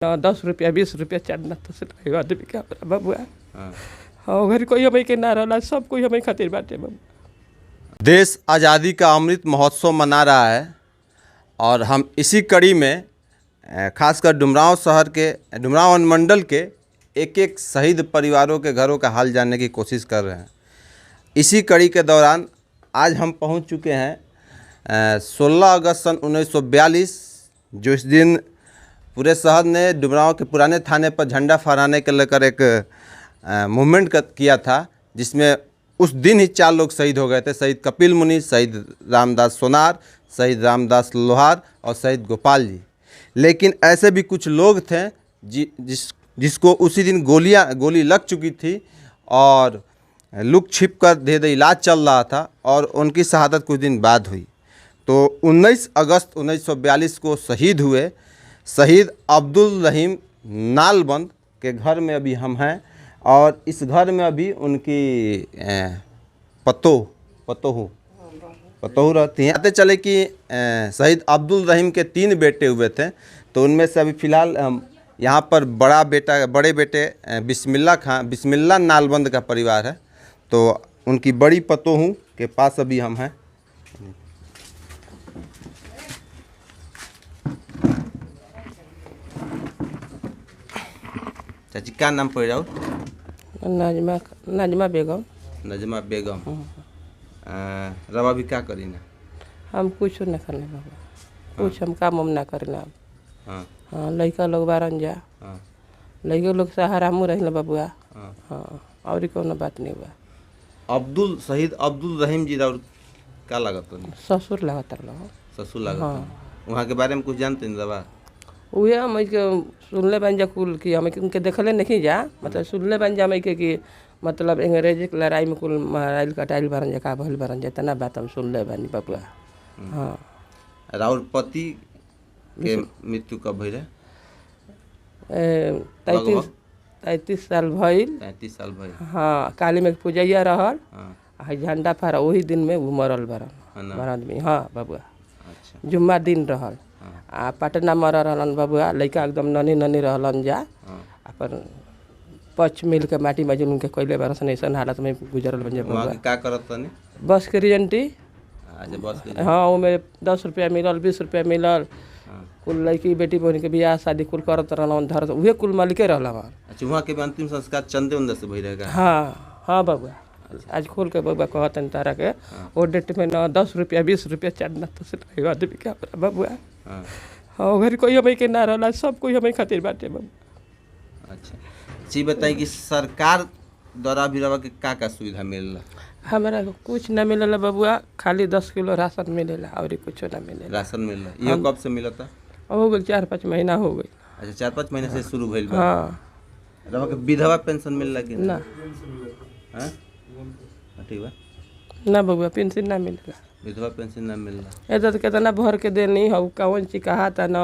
10 रुपया 20 रुपया चढ़ना तो से आदमी क्या बबुआ। हाँ घर कोई हमें के ना रहला, सब कोई हमें खातिर बाटे बबुआ। देश आज़ादी का अमृत महोत्सव मना रहा है और हम इसी कड़ी में खासकर डुमरांव शहर के डुमरांव अनुमंडल के एक एक शहीद परिवारों के घरों का हाल जानने की कोशिश कर रहे हैं। इसी कड़ी के दौरान आज हम पहुंच चुके हैं 16 अगस्त सन 1942, जो इस दिन पूरे शहर ने डुमरांव के पुराने थाने पर झंडा फहराने के लेकर एक मूवमेंट किया था, जिसमें उस दिन ही 4 लोग शहीद हो गए थे। शहीद कपिल मुनि, शहीद रामदास सोनार, शहीद रामदास लोहार और शहीद गोपाल जी। लेकिन ऐसे भी कुछ लोग थे जिसको उसी दिन गोली लग चुकी थी और लुक छिप कर धीरे इलाज चल रहा था और उनकी शहादत कुछ दिन बाद हुई। तो 19 अगस्त 1942 को शहीद हुए शहीद अब्दुल रहीम नालबंद के घर में अभी हम हैं और इस घर में अभी उनकी पतोहू रहती हैं। आते चले कि शहीद अब्दुल रहीम के 3 बेटे हुए थे, तो उनमें से अभी फ़िलहाल यहाँ पर बड़े बेटे बिस्मिल्ला नालबंद का परिवार है, तो उनकी बड़ी पतोहू के पास अभी हम हैं। चाची क्या नाम पड़ जाओ? नजमा बेगम। नजमा बेगम। रवा भी क्या करी ना? हम कुछ न करने बाबा, कुछ हम काम ना करना। हाँ हाँ लड़का लोग बारन जा, लड़के लोग सहारा मुँह रही बबुआ। हाँ और कोनो बात नहीं हुआ। शहीद अब्दुल रहीम जी और क्या लागत? ससुर लागत। ससुर लागत। वहाँ के बारे में कुछ जानते हैं रवा? वही हम सुनले बन जा कुल कि हम उनके देखले नहीं जा, मतलब सुनले बन जा मैं कि मतलब अंग्रेजी की लड़ाई में कुल माराइल कटाइल बरन जा का भल बरन जा, इतना बात हम सुनले बानी बबुआ। हाँ राउर पति के मृत्यु कब भइल है? 33 साल भइल। 33 साल भइल। हाँ काली में पूजैया रहल। हाँ झंडा फहरा वही दिन में वो मरल बरन आदमी। हाँ बबुआ। अच्छा। जुम्मा दिन रहल। आ पटना मर रहलन बबुआ, लड़का एकदम ननी रहलन जा। अपन 5 मिल के माटी में उनके कोयले बरसन ऐसा हालत में गुजरल बन जा बबुआ। क्या करत तनी? बस के रिजेंटी। अच्छा बस के। हाँ उमें 10 रुपया मिलल 20 रुपया मिलल। कुल लड़की बेटी बहन के बियाह शादी कुल करत रहलन, धर उहे कुल मालिके रहला। अच्छा वहाँ के अंतिम संस्कार चंदे उंदे से भई रहेगा? हाँ बबुआ। आज खोल के बबुआ कहतन तारा के वो डेट में ना 10 रुपया 20 रुपया चढ़ना तो से आदमी क्या बबुआ। हाँ घर कोई हमें के ना रहला, सब कोई हमें खातिर बाटे बबुआ। अच्छा जी बताई कि सरकार द्वारा भी रवा के का सुविधा मिलला? हमारा कुछ ना मिलला बबुआ, खाली 10 किलो राशन मिलेला और कुछ ना मिलेला। राशन मिलला? ये कब से मिलता? हो गई 4-5 महीना हो गई। अच्छा 4-5 महीने से शुरू भइल बा। हाँ रवा के विधवा पेंशन मिलला कि ना? हां ठीक बा ना बबुआ, पेंशन ना मिलेला। विधवा पेंशन ना मिलला। ऐसा तो कितना भर के देनी हो कौन ची कहा था ना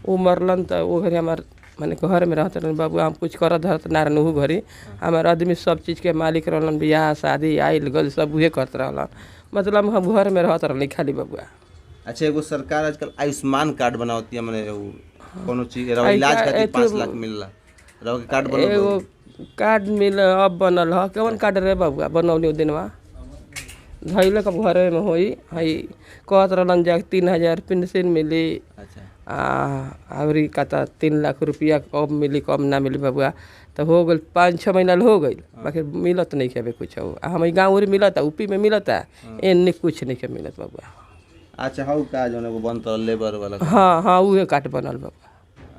वो मरलन तो वो घरे हमार माने घर में रहते रहन बाबू, हम कुछ करत धरत ना रहन। वो घरी हमार आदमी सब चीज़ के मालिक रहलन, बियाह शादी आइल गल सब उहे करत रहलन, मतलब हम घर में रहत रहनी खाली बबुआ। अच्छा एगो सरकार आजकल आयुष्मान कार्ड बनावती है, माने कोनो चीज इलाज खातिर 5 लाख मिलला, रवा के कार्ड बनल? एगो कार्ड मिल अब बनल ह। कौन कार्ड रे बबुआ बनौली दिनवा धैले कब घरे में होई हई कहत रहलन जा 3000 पेंशन मिली। अच्छा आवरी कहता 3 लाख रुपया कब मिली कब ना मिली बबुआ। तो हो गई 5-6 महीना हो गई, बाकी मिलत नहीं के कुछ। हम गाँव मिलता यूपी में मिलता, एने कुछ नहीं के मिलत बबुआ। अच्छा हाउ का जोन एगो बनत लेबर वाला? हाँ उहे कार्ड बनल बबुआ।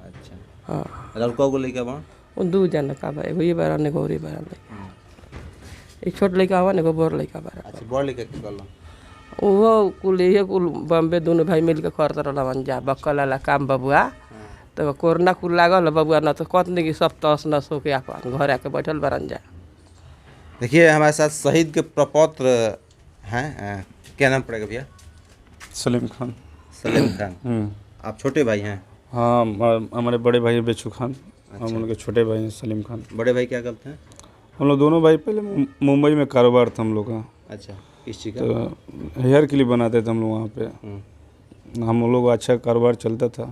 अच्छा हाँ और कगो लइका बा? 2 जना का बा, एगो ये बारन एगो और बारन। एक छोट लड़का हुआ एगो बड़ लड़का बा। अच्छा बड़ लड़का के कहला? वो कुल ये कुल बम्बे दोनों भाई मिल के करते रहलन जा बक्कल वाला काम बबुआ। तो कोरोना कुल लागल बबुआ न तो कहत नहीं कि सब तस नस होके अपन घर आके बैठल बरन जा। देखिए हमारे साथ शहीद के प्रपौत्र हैं, क्या नाम पड़ेगा भैया? सलीम खान। सलीम खान। आप छोटे भाई हैं? हाँ हमारे बड़े भाई बेचू खान। अच्छा। हम उनके छोटे भाई हैं सलीम खान। बड़े भाई क्या करते हैं? हम लोग दोनों भाई पहले मुंबई में कारोबार था हम लोग का। अच्छा किस चीज़ का? तो हेयर क्लिप बनाते थे हम लोग वहाँ पे। हम लोग अच्छा कारोबार चलता था।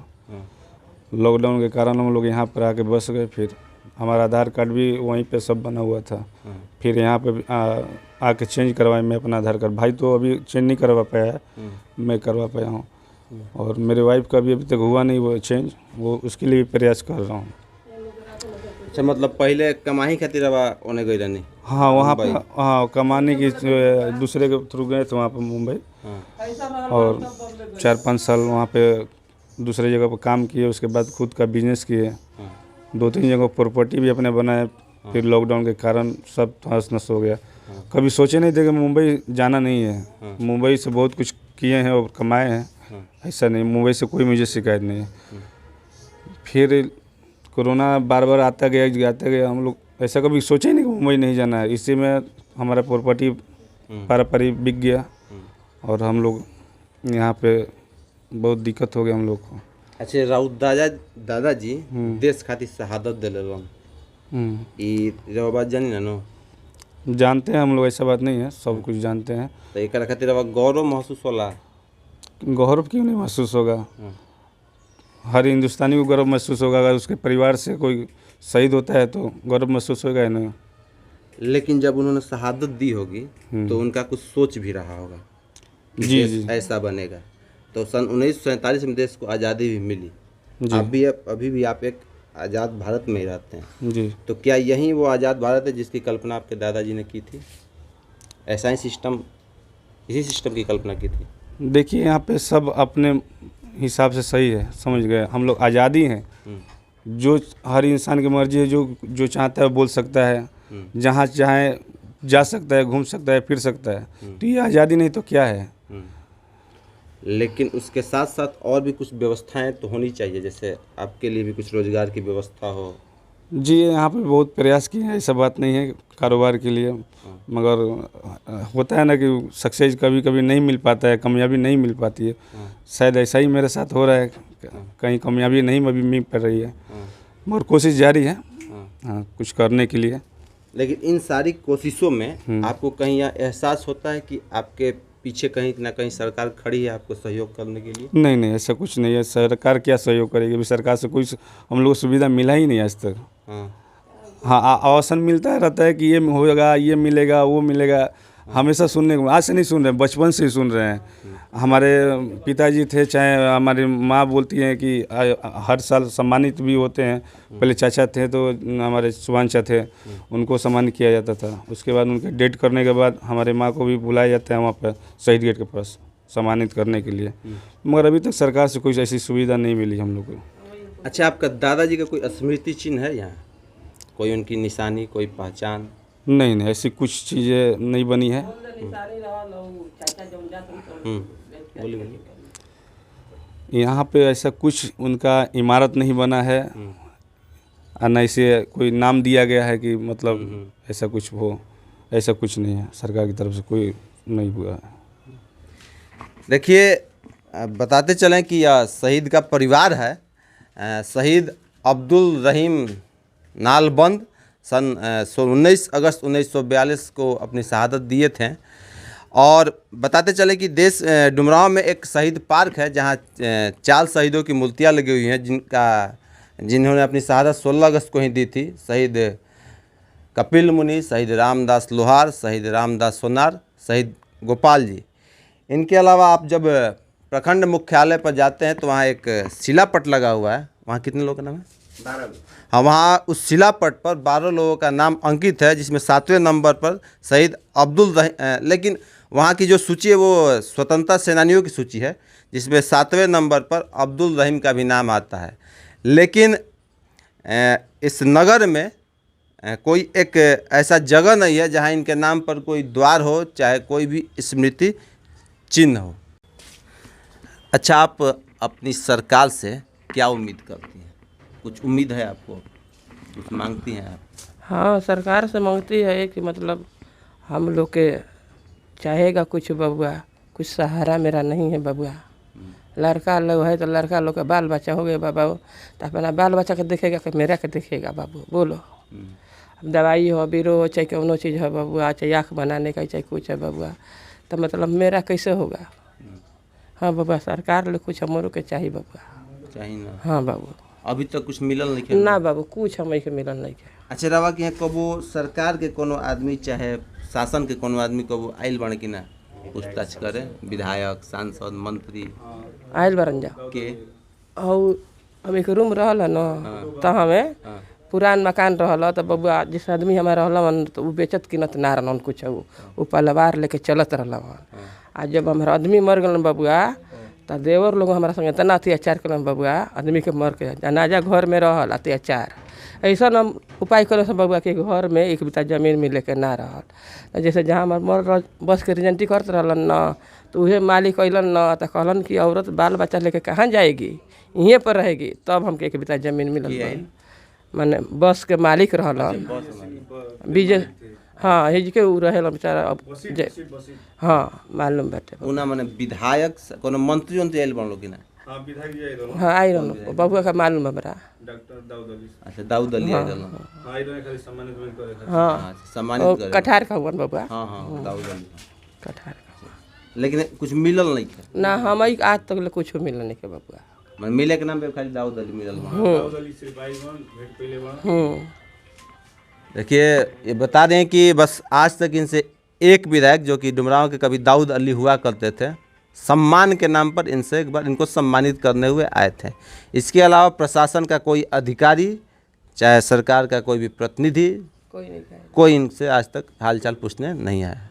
लॉकडाउन के कारण हम लोग यहाँ पर आके बस गए। फिर हमारा आधार कार्ड भी वहीं पे सब बना हुआ था। फिर यहाँ पे आके चेंज करवाए मैं अपना आधार कार्ड। भाई तो अभी चेंज नहीं करवा पाया है, मैं करवा पाया हूँ। और मेरे वाइफ का भी अभी तक हुआ नहीं वो चेंज, वो उसके लिए भी प्रयास कर रहा हूँ। अच्छा, मतलब पहले कमाही खातिर ओने गई रहनी? हाँ, वहाँ पर हाँ कमाने की दूसरे के थ्रू गए थे वहाँ पर मुंबई। और 4-5 साल वहाँ पे दूसरे जगह पर काम किए, उसके बाद खुद का बिजनेस किए। 2-3 जगह प्रॉपर्टी भी अपने बनाए। फिर लॉकडाउन के कारण सब तहस नहस हो गया। कभी सोचे नहीं थे कि मुंबई जाना नहीं है। मुंबई से बहुत कुछ किए हैं और कमाए हैं, ऐसा नहीं, मुंबई से कोई मुझे शिकायत नहीं है। फिर कोरोना बार बार आता गया, हम लोग ऐसा कभी सोचे ही नहीं कि मुंबई नहीं जाना है। इसी में हमारा प्रॉपर्टी पारी बिक गया और हम लोग यहाँ पे बहुत दिक्कत हो गया हम लोग को। अच्छा, राउत दादाजी देश खातिर शहादत दिले रहन, ई जो बात जानी ना नो? जानते हैं हम लोग, ऐसा बात नहीं है, सब कुछ जानते हैं। तो एक खातिर अब गौरव महसूस होला? गौरव क्यों नहीं महसूस होगा? हर हिंदुस्तानी को गौरव महसूस होगा। अगर उसके परिवार से कोई शहीद होता है तो गौरव महसूस होगा ही ना। लेकिन जब उन्होंने शहादत दी होगी तो उनका कुछ सोच भी रहा होगा कि जी देश जी ऐसा बनेगा। तो सन 1947 में देश को आज़ादी भी मिली। अभी भी आप एक आज़ाद भारत में ही रहते हैं जी। तो क्या यही वो आज़ाद भारत है जिसकी कल्पना आपके दादाजी ने की थी? ऐसा ही सिस्टम, इसी सिस्टम की कल्पना की थी? देखिए, यहाँ पे सब अपने हिसाब से सही है, समझ गए। हम लोग आज़ादी हैं, जो हर इंसान की मर्जी है, जो चाहता है बोल सकता है, जहाँ चाहे जा सकता है, घूम सकता है, फिर सकता है। तो ये आज़ादी नहीं तो क्या है? लेकिन उसके साथ साथ और भी कुछ व्यवस्थाएं तो होनी चाहिए, जैसे आपके लिए भी कुछ रोजगार की व्यवस्था हो। जी, यहाँ पे बहुत प्रयास किए हैं, ऐसा बात नहीं है कारोबार के लिए, मगर होता है ना कि सक्सेस कभी कभी नहीं मिल पाता है, कामयाबी नहीं मिल पाती है। शायद ऐसा ही मेरे साथ हो रहा है, कहीं कामयाबी नहीं अभी मिल पा रही है, मगर कोशिश जारी है हाँ कुछ करने के लिए। लेकिन इन सारी कोशिशों में आपको कहीं यह एहसास होता है कि आपके पीछे कहीं ना कहीं सरकार खड़ी है आपको सहयोग करने के लिए? नहीं, ऐसा कुछ नहीं है। सरकार क्या सहयोग करेगी? अभी सरकार से कोई हम लोग को सुविधा मिला ही नहीं आज तक। हाँ, आवासन मिलता रहता है कि ये होगा, ये मिलेगा, वो मिलेगा, हमेशा सुनने को, आज से नहीं सुन रहे हैं, बचपन से ही सुन रहे हैं। हमारे पिताजी थे, चाहे हमारी माँ बोलती हैं कि हर साल सम्मानित भी होते हैं। पहले चाचा थे तो हमारे सुभानचा थे, उनको सम्मानित किया जाता था। उसके बाद उनके डेथ करने के बाद हमारे माँ को भी बुलाया जाता है वहाँ पर शहीद गेट के पास सम्मानित करने के लिए, मगर अभी तक सरकार से कोई ऐसी सुविधा नहीं मिली हम लोग को। अच्छा, आपका दादाजी का कोई स्मृति चिन्ह है यहाँ? कोई उनकी निशानी, कोई पहचान? नहीं, ऐसी कुछ चीज़ें नहीं बनी है। बोलिए। यहाँ पे ऐसा कुछ उनका इमारत नहीं बना है और न इसे कोई नाम दिया गया है कि मतलब ऐसा कुछ हो, ऐसा कुछ नहीं है, सरकार की तरफ से कोई नहीं हुआ है। देखिए, बताते चलें कि यह शहीद का परिवार है। शहीद अब्दुल रहीम नालबंद सन 19 अगस्त 1942 को अपनी शहादत दिए थे। और बताते चले कि देश डुमरांव में एक शहीद पार्क है जहां 4 शहीदों की मूर्तियां लगी हुई हैं जिन्होंने अपनी शहादत 16 अगस्त को ही दी थी। शहीद कपिल मुनि, शहीद रामदास लोहार, शहीद रामदास सोनार, शहीद गोपाल जी। इनके अलावा आप जब प्रखंड मुख्यालय पर जाते हैं तो वहाँ एक शिलापट लगा हुआ है। वहाँ कितने लोगों का नाम है? 12 लोग। हाँ, वहाँ उस शिलापट पर 12 लोगों का नाम अंकित है, जिसमें 7वें नंबर पर शहीद अब्दुल रहीम। लेकिन वहाँ की जो सूची है वो स्वतंत्रता सेनानियों की सूची है, जिसमें 7वें नंबर पर अब्दुल रहीम का भी नाम आता है। लेकिन इस नगर में कोई एक ऐसा जगह नहीं है जहाँ इनके नाम पर कोई द्वार हो, चाहे कोई भी स्मृति चिन्ह हो। अच्छा, आप अपनी सरकार से क्या उम्मीद करती हैं? कुछ उम्मीद है आपको? कुछ मांगती हैं आप? हाँ, सरकार से मांगती है कि मतलब हम लोग के चाहेगा कुछ बबुआ, कुछ सहारा मेरा नहीं है बबुआ। लड़का लोग है तो लड़का लोग का बाल बच्चा हो गया बाबा, तो अपना बाल बच्चा के देखेगा कि मेरा के देखेगा बाबू? बोलो। अब दवाई हो, बीरो हो, चाहे कौनो चीज़ हो बबुआ, चाहे आँख बनाने का, चाहे कुछ है बबुआ, तो मतलब मेरा कैसे होगा? हाँ बाबा, सरकार लोग कुछ हमरों के चाहिए बबुआ, चाहिए ना? हाँ बाबू। अभी तक कुछ मिलल नहीं है? ना बाबू कुछ हमें के मिलन नहीं के। अच्छा रवा के यहाँ कबो सरकार के कोनो आदमी चाहे शासन के कोनो आदमी कबो आइल बने कि ना पूछताछ करे, विधायक सांसद मंत्री आयल बरन जा के? और हम एक रूम रहल न तो हमें पुरान मकान रहल तो बबुआ जिस आदमी हमारे रहल तो वो बेचत किनत ना रहन कुछ वो पलवार लेके चलत रहल। आ जब हमारा आदमी मर गल बबुआ तो देवर लोग हमारा संग इतना अत्याचार कर बबुआ, आदमी के मर के जनाजा घर में रहल अत्याचार ऐसा हम उपाय करे बबुआ के घर में एक बिता जमीन मिले के ना रहल। जैसे जहाँ हमार मर बस के रिजेंटी करते रहलन न तो उहे मालिक अलन न तो कहलन कि औरत बाल बच्चा लेके कहाँ जाएगी, यहीं पर रहेगी। तब हमके एक बिता जमीन मिलल। माने बस के मालिक रहलन विजय, हाँ हिज के उ रहेला बेचारा। अब हाँ मालूम बाटे उना माने विधायक कोनो मंत्री उनते आइल बनलो कि ना? हाँ विधायक जी आई रहलो। हाँ आई रहलो बबुआ का मालूम हमरा। डॉक्टर दाऊद अली। अच्छा दाऊद अली आइल रहलो। हाँ आई रहले खाली सम्मानित करे खातिर। हाँ सम्मानित करे। कठार का हुआ बबुआ। हाँ हाँ दाऊद अली कठार का लेकिन कुछ मिलल नहीं है ना हमें आज तक कुछ मिलल नहीं के बबुआ। माने मिले के नाम पे खाली दाऊद अली मिलल बा। दाऊद अली सिर्फ आई भेंट पहले बा। देखिए ये बता दें कि बस आज तक इनसे एक विधायक जो कि डुमरांव के कभी दाऊद अली हुआ करते थे, सम्मान के नाम पर इनसे एक बार इनको सम्मानित करने हुए आए थे। इसके अलावा प्रशासन का कोई अधिकारी चाहे सरकार का कोई भी प्रतिनिधि कोई नहीं कोई इनसे आज तक हालचाल पूछने नहीं आया।